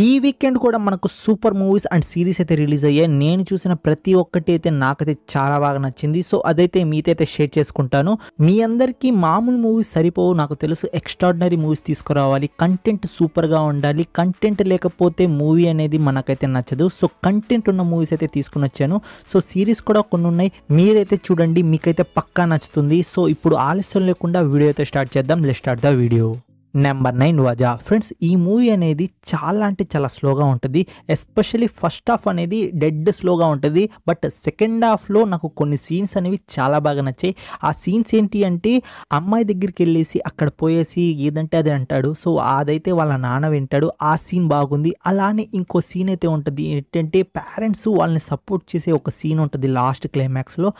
ఈ వీకెండ్ కూడా మనకు సూపర్ మూవీస్ అండ్ సిరీస్ అయితే రిలీజ్ అయ్యాయి. నేను చూసిన ప్రతి ఒక్కటి అయితే నాకైతే చాలా బాగా నచ్చింది. సో అదైతే మీతో అయితే షేర్ చేసుకుంటాను. మీ అందరికీ మామూలు మూవీస్ సరిపోవు నాకు తెలుసు. ఎక్స్ట్రాడినరీ మూవీస్ తీసుకురావాలి, కంటెంట్ సూపర్గా ఉండాలి. కంటెంట్ లేకపోతే మూవీ అనేది మనకైతే నచ్చదు. సో కంటెంట్ ఉన్న మూవీస్ అయితే తీసుకుని వచ్చాను. సో సిరీస్ కూడా కొన్ని ఉన్నాయి, మీరైతే చూడండి, మీకైతే పక్కా నచ్చుతుంది. సో ఇప్పుడు ఆలస్యం లేకుండా వీడియో అయితే స్టార్ట్ చేద్దాం. Let's start the video. Number 9 Vaazha. Friends, ఈ మూవీ అనేది చాలా అంటే చాలా స్లోగా ఉంటుంది. ఎస్పెషల్లీ ఫస్ట్ హాఫ్ అనేది డెడ్ స్లోగా ఉంటుంది. బట్ సెకండ్ హాఫ్లో నాకు కొన్ని సీన్స్ అనేవి చాలా బాగా నచ్చాయి. ఆ సీన్స్ ఏంటి అంటే, అమ్మాయి దగ్గరికి వెళ్ళేసి అక్కడ పోయేసి ఏదంటే అది అంటాడు. సో అదైతే వాళ్ళ నాన్న వింటాడు. ఆ సీన్ బాగుంది. అలానే ఇంకో సీన్ అయితే ఉంటుంది, ఏంటంటే పేరెంట్స్ వాళ్ళని సపోర్ట్ చేసే ఒక సీన్ ఉంటుంది లాస్ట్ క్లైమాక్స్లో.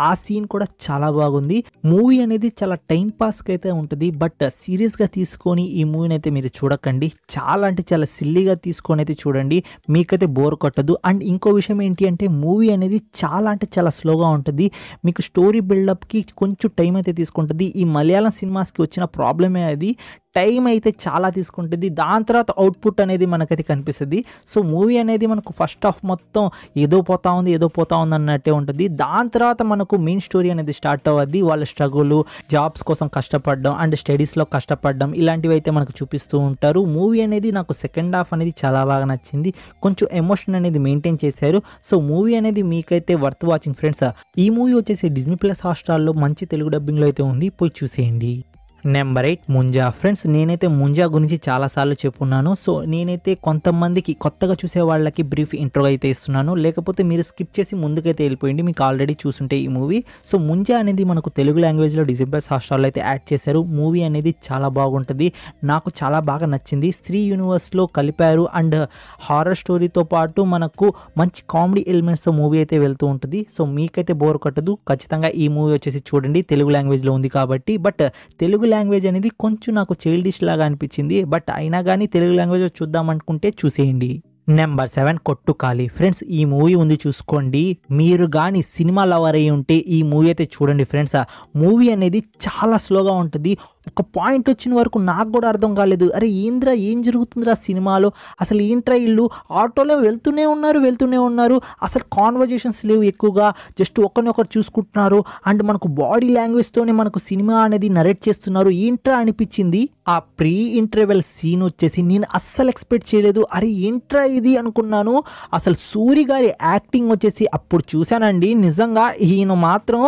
ఆ సీన్ కూడా చాలా బాగుంది. మూవీ అనేది చాలా టైం పాస్కి అయితే ఉంటుంది. బట్ సీరియస్గా తీసుకొని ఈ మూవీని అయితే మీరు చూడకండి. చాలా అంటే చాలా సిల్లీగా తీసుకొని అయితే చూడండి, మీకైతే బోర్ కొట్టదు. అండ్ ఇంకో విషయం ఏంటి అంటే, మూవీ అనేది చాలా అంటే చాలా స్లోగా ఉంటుంది. మీకు స్టోరీ బిల్డప్కి కొంచెం టైం అయితే తీసుకుంటుంది. ఈ మలయాళం సినిమాస్కి వచ్చిన ప్రాబ్లమే అది. టైం అయితే చాలా తీసుకుంటుంది. దాని తర్వాత అవుట్పుట్ అనేది మనకైతే కనిపిస్తుంది. సో మూవీ అనేది మనకు ఫస్ట్ హాఫ్ మొత్తం ఏదో పోతా ఉంది అన్నట్టే ఉంటుంది. దాని తర్వాత మనకు మెయిన్ స్టోరీ అనేది స్టార్ట్ అవ్వద్ది. వాళ్ళ స్ట్రగుల్, జాబ్స్ కోసం కష్టపడడం అండ్ స్టడీస్లో కష్టపడడం, ఇలాంటివి అయితే మనకు చూపిస్తూ ఉంటారు. మూవీ అనేది నాకు సెకండ్ హాఫ్ అనేది చాలా బాగా నచ్చింది. కొంచెం ఎమోషన్ అనేది మెయింటైన్ చేశారు. సో మూవీ అనేది మీకైతే వర్త్ వాచింగ్ ఫ్రెండ్స్. ఈ మూవీ వచ్చేసి డిజ్నీ ప్లస్ హాట్‌స్టార్లో మంచి తెలుగు డబ్బింగ్లో అయితే ఉంది, పోయి చూసేయండి. నెంబర్ 8 ముంజా. ఫ్రెండ్స్, నేనైతే ముంజా గురించి చాలాసార్లు చెప్పున్నాను. సో నేనైతే కొంతమందికి కొత్తగా చూసే వాళ్ళకి బ్రీఫ్ ఇంట్రో అయితే ఇస్తున్నాను. లేకపోతే మీరు స్కిప్ చేసి ముందుకైతే వెళ్ళిపోయింది, మీకు ఆల్రెడీ చూసుంటే ఈ మూవీ. సో ముంజా అనేది మనకు తెలుగు లాంగ్వేజ్లో డిజ్నీ ప్లస్ హాట్‌స్టార్లో అయితే యాడ్ చేశారు. మూవీ అనేది చాలా బాగుంటుంది, నాకు చాలా బాగా నచ్చింది. స్త్రీ యూనివర్స్లో కలిపారు అండ్ హారర్ స్టోరీతో పాటు మనకు మంచి కామెడీ ఎలిమెంట్స్ మూవీ అయితే వెళ్తూ ఉంటుంది. సో మీకైతే బోర్ కొట్టదు. ఖచ్చితంగా ఈ మూవీ వచ్చేసి చూడండి, తెలుగు లాంగ్వేజ్లో ఉంది కాబట్టి. బట్ తెలుగు లాంగ్వేజ్ అనేది కొంచెం నాకు చైల్డిష్ లాగా అనిపించింది. బట్ అయినా కానీ తెలుగు లాంగ్వేజ్ చూద్దాం అనుకుంటే చూసేయండి. నెంబర్ 7 కొట్టుకాలి. ఫ్రెండ్స్, ఈ మూవీ ఉంది చూసుకోండి. మీరు కానీ సినిమా లవర్ అయ్యి ఉంటే ఈ మూవీ అయితే చూడండి ఫ్రెండ్స్. మూవీ అనేది చాలా స్లోగా ఉంటుంది. ఒక పాయింట్ వచ్చిన వరకు నాకు కూడా అర్థం కాలేదు. అరే ఏంద్రా, ఏం జరుగుతుందిరా సినిమాలో, అసలు ఏంట్రా ఇల్లు ఆటోలో వెళ్తూనే ఉన్నారు. అసలు కాన్వర్జేషన్స్ లేవు ఎక్కువగా, జస్ట్ ఒకరినొకరు చూసుకుంటున్నారు. అండ్ మనకు బాడీ లాంగ్వేజ్తోనే మనకు సినిమా అనేది నరేట్ చేస్తున్నారు. ఏంట్రా అనిపించింది. ఆ ప్రీ ఇంటర్వెల్ సీన్ వచ్చేసి నేను అస్సలు ఎక్స్పెక్ట్ చేయలేదు. అరే ఏంట్రా ఇది అనుకున్నాను. అసలు సూరి గారి యాక్టింగ్ వచ్చేసి అప్పుడు చూశానండి, నిజంగా ఈయన మాత్రం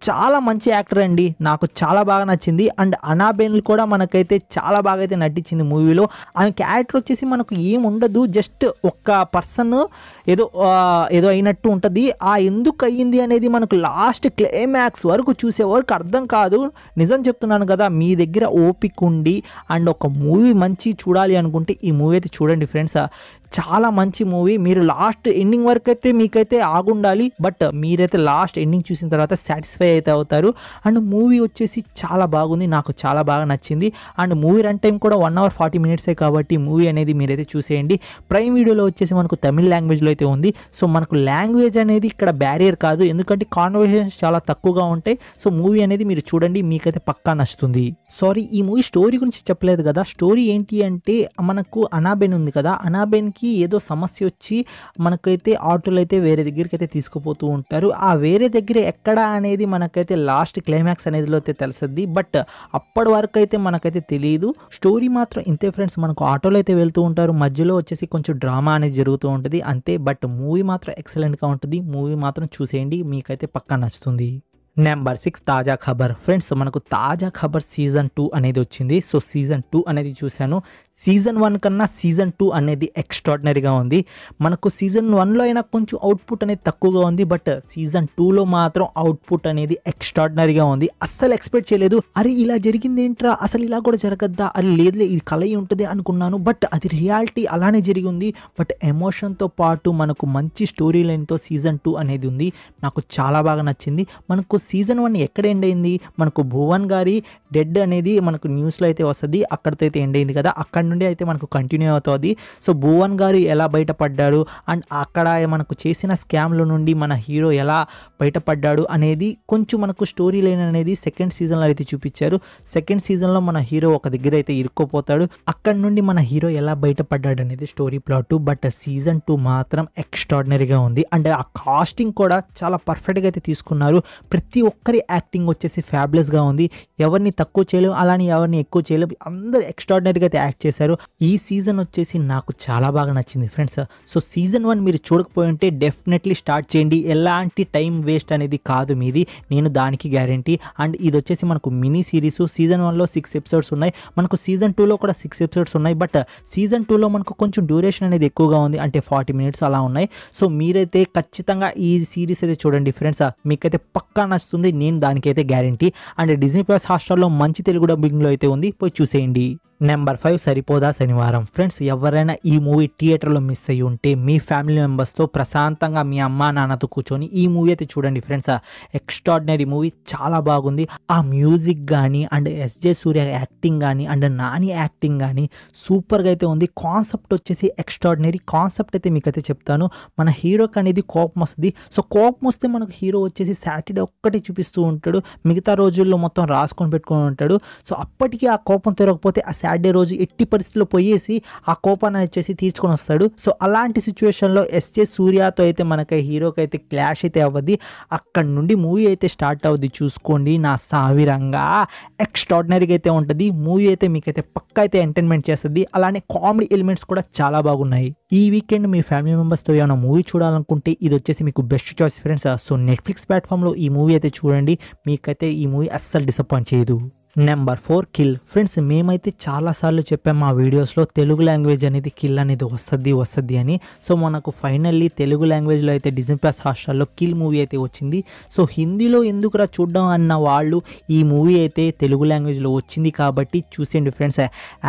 చాలా మంచి యాక్టర్ అండి, నాకు చాలా బాగా నచ్చింది. అండ్ అనాబెల్ కూడా మనకైతే చాలా బాగా అయితే నటించింది మూవీలో. ఆమె క్యారెక్టర్ వచ్చేసి మనకు ఏం ఉండదు, జస్ట్ ఒక్క పర్సన్ ఏదో అయినట్టు ఉంటుంది. ఆ ఎందుకు అయ్యింది అనేది మనకు లాస్ట్ క్లైమాక్స్ వరకు చూసే వరకు అర్థం కాదు. నిజం చెప్తున్నాను కదా, మీ దగ్గర ఓపిక ఉండి అండ్ ఒక మూవీ మంచి చూడాలి అనుకుంటే ఈ మూవీ అయితే చూడండి ఫ్రెండ్స్. చాలా మంచి మూవీ. మీరు లాస్ట్ ఎండింగ్ వరకు అయితే మీకైతే ఆగుండాలి. బట్ మీరైతే లాస్ట్ ఎండింగ్ చూసిన తర్వాత సాటిస్ఫై అయితే అవుతారు. అండ్ మూవీ వచ్చేసి చాలా బాగుంది, నాకు చాలా బాగా నచ్చింది. అండ్ మూవీ రన్ టైం కూడా 1 hour 40 minutes కాబట్టి మూవీ అనేది మీరైతే చూసేయండి. ప్రైమ్ వీడియోలో వచ్చేసి మనకు తమిళ్ లాంగ్వేజ్లో అయితే ఉంది. సో మనకు లాంగ్వేజ్ అనేది ఇక్కడ బ్యారియర్ కాదు, ఎందుకంటే కాన్వర్సేషన్స్ చాలా తక్కువగా ఉంటాయి. సో మూవీ అనేది మీరు చూడండి, మీకైతే పక్కా నచ్చుతుంది. సారీ, ఈ మూవీ స్టోరీ గురించి చెప్పలేదు కదా. స్టోరీ ఏంటి అంటే, మనకు అనాబెన్ ఉంది కదా, అనాబెన్కి ఏదో సమస్య వచ్చి మనకైతే ఆటోలు అయితే వేరే దగ్గరికి అయితే తీసుకుపోతూ ఉంటారు. ఆ వేరే దగ్గర ఎక్కడ అనేది మనకైతే లాస్ట్ క్లైమాక్స్ అనేది అయితే తెలుస్తుంది. బట్ అప్పటి వరకు అయితే మనకైతే తెలియదు. స్టోరీ మాత్రం ఇంతే ఫ్రెండ్స్. మనకు ఆటోలో అయితే వెళ్తూ ఉంటారు, మధ్యలో వచ్చేసి కొంచెం డ్రామా అనేది జరుగుతూ ఉంటుంది అంతే. బట్ మూవీ మాత్రం ఎక్సలెంట్గా ఉంటుంది. మూవీ మాత్రం చూసేయండి, మీకైతే పక్కా నచ్చుతుంది. నెంబర్ 6 తాజా ఖబర్. ఫ్రెండ్స్, మనకు తాజా ఖబర్ సీజన్ 2 అనేది వచ్చింది. సో సీజన్ 2 అనేది చూశాను. సీజన్ 1 కన్నా సీజన్ 2 అనేది ఎక్స్ట్రాడినరీగా ఉంది. మనకు సీజన్ 1లో అయినా కొంచెం అవుట్పుట్ అనేది తక్కువగా ఉంది. బట్ సీజన్ 2లో మాత్రం అవుట్పుట్ అనేది ఎక్స్ట్రాడినరీగా ఉంది. అస్సలు ఎక్స్పెక్ట్ చేయలేదు. అరే ఇలా జరిగింది ఏంట్రా, అసలు ఇలా కూడా జరగద్దా, అరే లేదులే ఇది కళ ఉంటుంది అనుకున్నాను. బట్ అది రియాలిటీ అలానే జరిగింది. బట్ ఎమోషన్తో పాటు మనకు మంచి స్టోరీ లైన్తో సీజన్ 2 అనేది ఉంది. నాకు చాలా బాగా నచ్చింది. మనకు సీజన్ 1 ఎక్కడ ఎండ్ అయింది, మనకు భువన్ గారి డెడ్ అనేది మనకు న్యూస్లో అయితే వస్తుంది, అక్కడితో అయితే ఎండ్ అయింది కదా, అక్కడ నుండి అయితే మనకు కంటిన్యూ అవుతుంది. సో భువన్ గారు ఎలా బయటపడ్డాడు అండ్ అక్కడ మనకు చేసిన స్కామ్ల నుండి మన హీరో ఎలా బయటపడ్డాడు అనేది కొంచెం మనకు స్టోరీ లైన్ అనేది సెకండ్ సీజన్లో అయితే చూపించారు. సెకండ్ సీజన్లో మన హీరో ఒక దగ్గర అయితే ఇరుక్కుపోతాడు, అక్కడ నుండి మన హీరో ఎలా బయటపడ్డాడు అనేది స్టోరీ ప్లాట్. బట్ సీజన్ 2 మాత్రం ఎక్స్ట్రాడినరీగా ఉంది అండ్ ఆ కాస్టింగ్ కూడా చాలా పర్ఫెక్ట్గా అయితే తీసుకున్నారు. ప్రతి ఒక్కరి యాక్టింగ్ వచ్చేసి ఫ్యాబులస్గా ఉంది, ఎవరిని తక్కువ చేయలేము అలానే ఎవరిని ఎక్కువ చేయలేము, అందరూ ఎక్స్ట్రాడినరీగా అయితే యాక్ట్ చేశారు. ఈ సీజన్ వచ్చేసి నాకు చాలా బాగా నచ్చింది ఫ్రెండ్స్. సో సీజన్ 1 మీరు చూడకపోయి ఉంటే డెఫినెట్లీ స్టార్ట్ చేయండి, ఎలాంటి టైం వేస్ట్ అనేది కాదు మీది, నేను దానికి గ్యారంటీ. అండ్ ఇది వచ్చేసి మనకు మినీ సిరీస్, సీజన్ 1లో 6 ఎపిసోడ్స్ ఉన్నాయి, మనకు సీజన్ 2లో కూడా 6 ఎపిసోడ్స్ ఉన్నాయి. బట్ సీజన్ 2లో మనకు కొంచెం డ్యూరేషన్ అనేది ఎక్కువగా ఉంది, అంటే 40 minutes అలా ఉన్నాయి. సో మీరైతే ఖచ్చితంగా ఈ సిరీస్ అయితే చూడండి ఫ్రెండ్స్, మీకైతే పక్కా నచ్చుతుంది, నేను దానికైతే గ్యారంటీ. అండ్ డిజ్నీ ప్లస్ హాట్‌స్టార్‌లో మంచి తెలుగు డబ్బింగ్లో అయితే ఉంది, పోయి చూసేయండి. నెంబర్ 5 సరిపోదా శనివారం. ఫ్రెండ్స్ ఎవరైనా ఈ మూవీ థియేటర్లో మిస్ అయ్యి ఉంటే మీ ఫ్యామిలీ మెంబర్స్తో ప్రశాంతంగా మీ అమ్మ నాన్నతో కూర్చొని ఈ మూవీ అయితే చూడండి ఫ్రెండ్స్. ఎక్స్ట్రాడినరీ మూవీ, చాలా బాగుంది. ఆ మ్యూజిక్ కానీ అండ్ ఎస్జే సూర్య యాక్టింగ్ కానీ అండ్ నాని యాక్టింగ్ కానీ సూపర్గా అయితే ఉంది. కాన్సెప్ట్ వచ్చేసి ఎక్స్ట్రాడినరీ కాన్సెప్ట్ అయితే మీకైతే చెప్తాను. మన హీరోకి అనేది కోపం వస్తుంది, సో కోపం వస్తే మనకు హీరో వచ్చేసి సాటర్డే ఒక్కటే చూపిస్తూ ఉంటాడు, మిగతా రోజుల్లో మొత్తం రాసుకొని పెట్టుకొని ఉంటాడు. సో అప్పటికి ఆ కోపం తిరగకపోతే ఆ సాటర్డే రోజు ఎట్టి పరిస్థితుల్లో పోయేసి ఆ కోపాన్ని వచ్చేసి తీర్చుకొని వస్తాడు. సో అలాంటి సిచ్యువేషన్లో ఎస్జే సూర్యతో అయితే మనకి హీరోకి అయితే క్లాష్ అయితే అవ్వద్ది, అక్కడ నుండి మూవీ అయితే స్టార్ట్ అవుద్ది. చూసుకోండి నా సావిరంగా ఎక్స్ట్రాడినరీగా అయితే ఉంటుంది మూవీ అయితే, మీకైతే పక్కా అయితే ఎంటర్టైన్మెంట్ చేస్తుంది. అలానే కామెడీ ఎలిమెంట్స్ కూడా చాలా బాగున్నాయి. ఈ వీకెండ్ మీ ఫ్యామిలీ మెంబర్స్తో ఏమైనా మూవీ చూడాలనుకుంటే ఇది వచ్చేసి మీకు best choice friends. So Netflix ప్లాట్ఫామ్లో ఈ మూవీ అయితే చూడండి, మీకైతే ఈ మూవీ అస్సలు డిసప్పాయింట్ చేయదు. Number 4 kill. ఫ్రెండ్స్ మేమైతే చాలాసార్లు చెప్పాం మా వీడియోస్లో తెలుగు లాంగ్వేజ్ అనేది కిల్ అనేది వస్తుంది అని. సో మనకు ఫైనల్లీ తెలుగు లాంగ్వేజ్లో అయితే డిజ్నీ ప్లస్ హాట్‌స్టార్‌లో కిల్ మూవీ అయితే వచ్చింది. సో హిందీలో ఎందుకురా చూడడం అన్న వాళ్ళు ఈ మూవీ అయితే తెలుగు లాంగ్వేజ్లో వచ్చింది కాబట్టి చూసేయండి ఫ్రెండ్స్.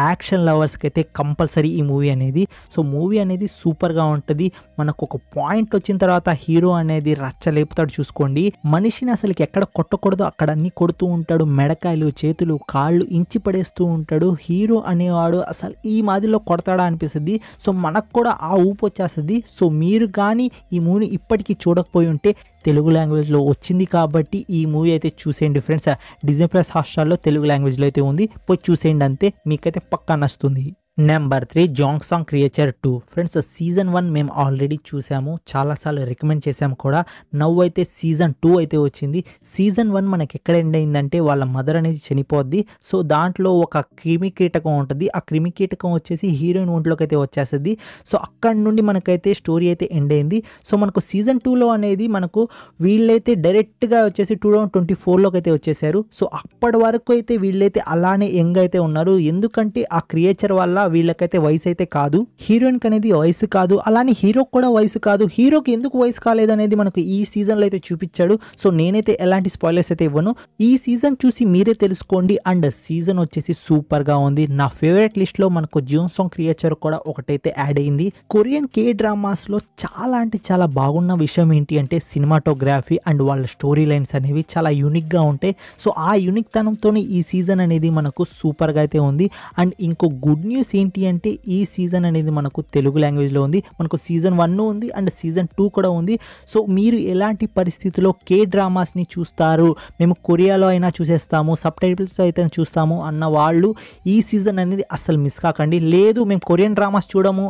యాక్షన్ లవర్స్కి అయితే కంపల్సరీ ఈ మూవీ అనేది. సో మూవీ అనేది సూపర్గా ఉంటుంది. మనకు ఒక పాయింట్ వచ్చిన తర్వాత హీరో అనేది రచ్చలేపుతాడు. చూసుకోండి, మనిషిని అసలుకి ఎక్కడ కొట్టకూడదో అక్కడ అన్ని కొడుతూ ఉంటాడు, మెడకాయలు చేతులు కాళ్ళు ఇంచి పడేస్తూ ఉంటాడు. హీరో అనేవాడు అసలు ఈ మాదిరిలో కొడతాడా అనిపిస్తుంది. సో మనకు కూడా ఆ ఊపు వచ్చేస్తుంది. సో మీరు కానీ ఈ మూవీని ఇప్పటికీ చూడకపోయి ఉంటే తెలుగు లాంగ్వేజ్లో వచ్చింది కాబట్టి ఈ మూవీ అయితే చూసేయండి ఫ్రెండ్స్. డిజ్నీ ప్లస్ హాట్‌స్టార్‌లో తెలుగు లాంగ్వేజ్లో అయితే ఉంది, పోయి చూసేయండి అంతే, మీకైతే పక్కా నచ్చుతుంది. నెంబర్ 3 జాంగ్ సాంగ్ క్రియేచర్ 2. ఫ్రెండ్స్ సీజన్ 1 మేము ఆల్రెడీ చూసాము, చాలాసార్లు రికమెండ్ చేసాము కూడా. నవ్వు అయితే సీజన్ 2 అయితే వచ్చింది. సీజన్ 1 మనకి ఎక్కడ ఎండ్ అయిందంటే వాళ్ళ మదర్ అనేది చనిపోద్ది. సో దాంట్లో ఒక క్రిమి కీటకం ఉంటుంది, ఆ క్రిమి కీటకం వచ్చేసి హీరోయిన్ ఒంట్లోకి అయితే వచ్చేస్తుంది. సో అక్కడ నుండి మనకైతే స్టోరీ అయితే ఎండ్ అయింది. సో మనకు సీజన్ 2లో అనేది మనకు వీళ్ళైతే డైరెక్ట్గా వచ్చేసి 2024లోకి అయితే వచ్చేసారు. సో అప్పటి వరకు అయితే వీళ్ళైతే అలానే యంగ్ అయితే ఉన్నారు, ఎందుకంటే ఆ క్రియేచర్ వల్ల వీళ్ళకైతే వయసు అయితే కాదు, హీరోయిన్కి అనేది వయసు కాదు, అలానే హీరోకి కూడా వయసు కాదు. హీరోకి ఎందుకు వయసు కాలేదు అనేది మనకు ఈ సీజన్లో అయితే చూపించాడు. సో నేనైతే ఎలాంటి స్పాయిలర్స్ అయితే ఇవ్వను, ఈ సీజన్ చూసి మీరే తెలుసుకోండి. అండ్ సీజన్ వచ్చేసి సూపర్గా ఉంది. నా ఫేవరెట్ లిస్ట్లో మనకు జాంగ్ సాంగ్ క్రియేచర్ కూడా ఒకటైతే యాడ్ అయింది. కొరియన్ కే డ్రామాస్లో చాలా అంటే చాలా బాగున్న విషయం ఏంటి అంటే సినిమాటోగ్రఫీ అండ్ వాళ్ళ స్టోరీ లైన్స్ అనేవి చాలా యూనిక్గా ఉంటాయి. సో ఆ యూనిక్ తనంతోనే ఈ సీజన్ అనేది మనకు సూపర్గా అయితే ఉంది. అండ్ ఇంకో గుడ్ న్యూస్ ఏంటి అంటే ఈ సీజన్ అనేది మనకు తెలుగు లాంగ్వేజ్లో ఉంది. మనకు సీజన్ 1 ఉంది అండ్ సీజన్ 2 కూడా ఉంది. సో మీరు ఎలాంటి పరిస్థితుల్లో కే డ్రామాస్ని చూస్తారు, మేము కొరియాలో అయినా చూసేస్తాము, సబ్ టైటిల్స్తో అయితే చూస్తాము అన్న వాళ్ళు ఈ సీజన్ అనేది అసలు మిస్ కాకండి. లేదు మేము కొరియన్ డ్రామాస్ చూడము,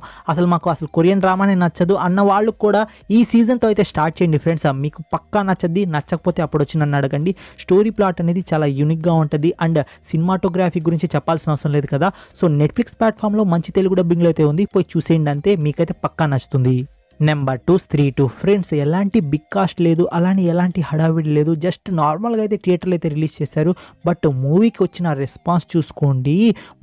మాకు అసలు కొరియన్ డ్రామానే నచ్చదు అన్న వాళ్ళు కూడా ఈ సీజన్తో అయితే స్టార్ట్ చేయండి ఫ్రెండ్స్, మీకు పక్కా నచ్చద్ది. నచ్చకపోతే అప్పుడు వచ్చి నన్ను అడగండి. స్టోరీ ప్లాట్ అనేది చాలా యూనిక్గా ఉంటుంది అండ్ సినిమాటోగ్రఫీ గురించి చెప్పాల్సిన అవసరం లేదు కదా. సో నెట్ఫ్లిక్స్ ప్లాట్ఫామ్లో మంచి తెలుగు డబ్బింగ్లో అయితే ఉంది, పోయి చూసేయండి అంతే, మీకైతే పక్కా నచ్చుతుంది. నెంబర్ 2 స్త్రీ 2. ఫ్రెండ్స్ ఎలాంటి బిగ్ కాస్ట్ లేదు, అలానే ఎలాంటి హడావిడి లేదు, జస్ట్ నార్మల్గా అయితే థియేటర్లో అయితే రిలీజ్ చేశారు. బట్ మూవీకి వచ్చిన రెస్పాన్స్ చూసుకోండి,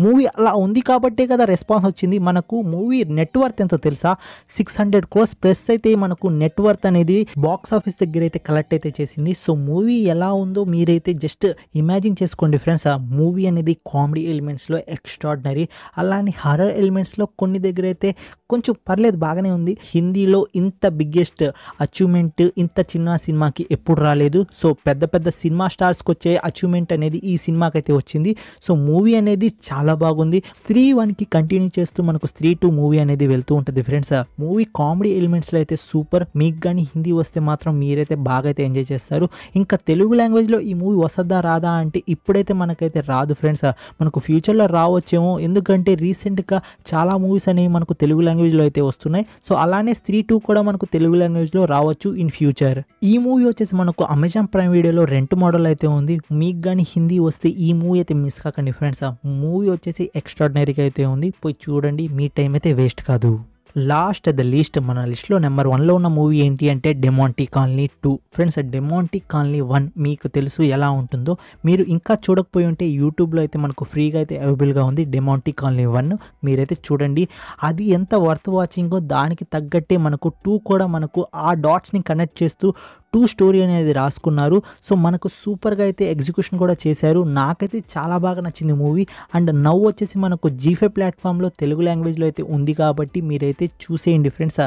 మూవీ అలా ఉంది కాబట్టే కదా రెస్పాన్స్ వచ్చింది. మనకు మూవీ నెట్వర్త్ ఎంతో తెలుసా, 600 crores ప్లస్ అయితే మనకు నెట్వర్త్ అనేది బాక్స్ ఆఫీస్ దగ్గర అయితే కలెక్ట్ అయితే చేసింది. సో మూవీ ఎలా ఉందో మీరైతే జస్ట్ ఇమాజిన్ చేసుకోండి ఫ్రెండ్స్. ఆ మూవీ అనేది కామెడీ ఎలిమెంట్స్లో ఎక్స్ట్రాడినరీ, అలానే హర్రర్ ఎలిమెంట్స్లో కొన్ని దగ్గర అయితే కొంచెం పర్లేదు బాగానే ఉంది. హిందీలో ఇంత బిగ్గెస్ట్ అచీవ్మెంట్ ఇంత చిన్న సినిమాకి ఎప్పుడు రాలేదు. సో పెద్ద పెద్ద సినిమా స్టార్స్కి వచ్చే అచీవ్మెంట్ అనేది ఈ సినిమాకి అయితే వచ్చింది. సో మూవీ అనేది చాలా బాగుంది. స్త్రీ 1కి కంటిన్యూ చేస్తూ మనకు స్త్రీ 2 మూవీ అనేది వెళ్తూ ఉంటుంది ఫ్రెండ్స్. మూవీ కామెడీ ఎలిమెంట్స్లో అయితే సూపర్. మీకు కానీ హిందీ వస్తే మాత్రం మీరైతే బాగా అయితే ఎంజాయ్ చేస్తారు. ఇంకా తెలుగు లాంగ్వేజ్లో ఈ మూవీ వస్తుందా రాదా అంటే ఇప్పుడైతే మనకైతే రాదు ఫ్రెండ్స్. మనకు ఫ్యూచర్లో రావచ్చేమో, ఎందుకంటే రీసెంట్గా చాలా మూవీస్ అనేవి మనకు తెలుగు లాంగ్వేజ్లో అయితే వస్తున్నాయి. సో అలానే స్త్రీ 2 కూడా మనకు తెలుగు లాంగ్వేజ్లో రావచ్చు ఇన్ ఫ్యూచర్. ఈ మూవీ వచ్చేసి మనకు అమెజాన్ ప్రైమ్ వీడియోలో రెంట్ మోడల్ అయితే ఉంది. మీకు కానీ హిందీ వస్తే ఈ మూవీ అయితే మిస్ కాకండి ఫ్రెండ్స్. మూవీ వచ్చేసి ఎక్స్ట్రాడినరీగా అయితే ఉంది, పోయి చూడండి, మీ టైం అయితే వేస్ట్ కాదు. లాస్ట్ ద లీస్ట్ మన లిస్ట్లో నెంబర్ 1లో ఉన్న మూవీ ఏంటి అంటే Demonte colony 2 friends. Demonte colony 1 మీకు తెలుసు ఎలా ఉంటుందో. మీరు ఇంకా చూడకపోయి ఉంటే యూట్యూబ్లో అయితే మనకు ఫ్రీగా అయితే అవైలబుల్గా ఉంది డెమాంటీ కాలనీ 1. మీరైతే చూడండి, అది ఎంత వర్త్ వాచింగో దానికి తగ్గట్టే మనకు 2 కూడా మనకు ఆ డాట్స్ని కనెక్ట్ చేస్తూ 2 స్టోరీ అనేది రాసుకున్నారు. సో మనకు సూపర్గా అయితే ఎగ్జిక్యూషన్ కూడా చేశారు. నాకైతే చాలా బాగా నచ్చింది మూవీ. అండ్ నవ్వు వచ్చేసి మనకు G5 ప్లాట్ఫామ్లో తెలుగు లాంగ్వేజ్లో అయితే ఉంది కాబట్టి మీరైతే చూసేయండి ఫ్రెండ్స్.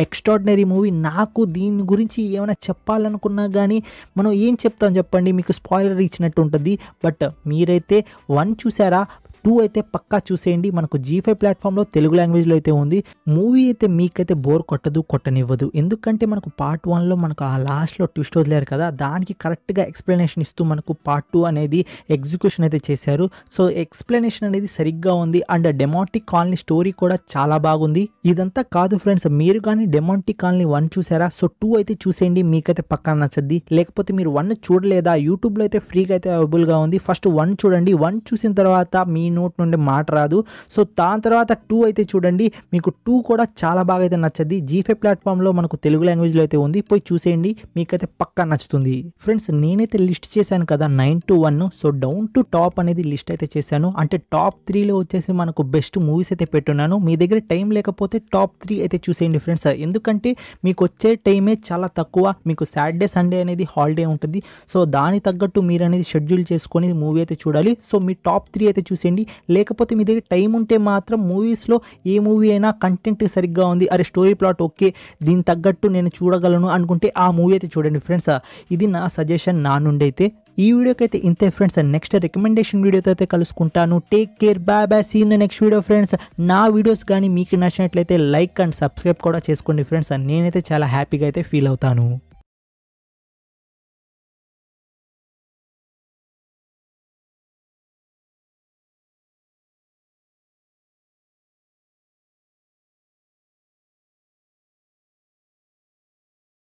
Extraordinary movie. నాకు దీని గురించి ఏమైనా చెప్పాలనుకున్నా కానీ మనం ఏం చెప్తాం చెప్పండి, మీకు స్పాయిలర్ ఇచ్చినట్టు ఉంటుంది. బట్ మీరైతే 1 చూసారా, 2 అయితే పక్కా చూసేయండి. మనకు G5 ప్లాట్ఫామ్లో తెలుగు లాంగ్వేజ్లో అయితే ఉంది. మూవీ అయితే మీకైతే బోర్ కొట్టనివ్వదు. ఎందుకంటే మనకు పార్ట్ 1లో మనకు ఆ లాస్ట్లో ట్విస్ట్ వదిలేరు కదా, దానికి కరెక్ట్గా ఎక్స్ప్లెనేషన్ ఇస్తూ మనకు పార్ట్ 2 అనేది ఎగ్జిక్యూషన్ అయితే చేశారు. సో ఎక్స్ప్లెనేషన్ అనేది సరిగ్గా ఉంది. అండ్ డెమాంటిక్ కాలనీ స్టోరీ కూడా చాలా బాగుంది. ఇదంతా కాదు ఫ్రెండ్స్, మీరు కానీ డెమాంటిక్ కాలనీ 1 చూసారా, సో 2 అయితే చూసేయండి, మీకైతే పక్కా నచ్చద్ది. లేకపోతే మీరు 1 చూడలేదా, యూట్యూబ్లో అయితే ఫ్రీగా అయితే అవైలబుల్గా ఉంది. ఫస్ట్ 1 చూడండి. 1 చూసిన తర్వాత మీ నోట్ నుండి మాట రాదు. సో దాని తర్వాత 2 అయితే చూడండి, మీకు 2 కూడా చాలా బాగా అయితే నచ్చద్ది. G5 ప్లాట్ఫామ్లో మనకు తెలుగు లాంగ్వేజ్లో అయితే ఉంది, పోయి చూసేయండి, మీకైతే పక్కా నచ్చుతుంది. ఫ్రెండ్స్ నేనైతే లిస్ట్ చేశాను కదా 9 to 1, so down to top అనేది లిస్ట్ అయితే చేశాను. అంటే టాప్ 3లో వచ్చేసి మనకు బెస్ట్ మూవీస్ అయితే పెట్టున్నాను. మీ దగ్గర టైం లేకపోతే టాప్ 3 అయితే చూసేయండి ఫ్రెండ్స్. ఎందుకంటే మీకు వచ్చే టైమే చాలా తక్కువ. మీకు సాటర్డే సండే అనేది హాలిడే ఉంటుంది. సో దాని తగ్గట్టు మీరు అనేది షెడ్యూల్ చేసుకొని మూవీ అయితే చూడాలి. సో మీ టాప్ 3 అయితే చూసేయండి. లేకపోతే మీ దగ్గర టైం ఉంటే మాత్రం మూవీస్లో ఏ మూవీ అయినా కంటెంట్ సరిగ్గా ఉంది, అరే స్టోరీ ప్లాట్ ఓకే, దీని తగ్గట్టు నేను చూడగలను అనుకుంటే ఆ మూవీ అయితే చూడండి ఫ్రెండ్స్. ఇది నా సజెషన్ నా నుండి అయితే. ఈ వీడియోకి అయితే ఇంతే ఫ్రెండ్స్. నెక్స్ట్ రికమెండేషన్ వీడియోతో అయితే కలుసుకుంటాను. Take care, bye bye, see in the next video friends. నా వీడియోస్ కానీ మీకు నచ్చినట్లయితే లైక్ అండ్ సబ్స్క్రైబ్ కూడా చేసుకోండి ఫ్రెండ్స్. నేనైతే చాలా హ్యాపీగా అయితే ఫీల్ అవుతాను.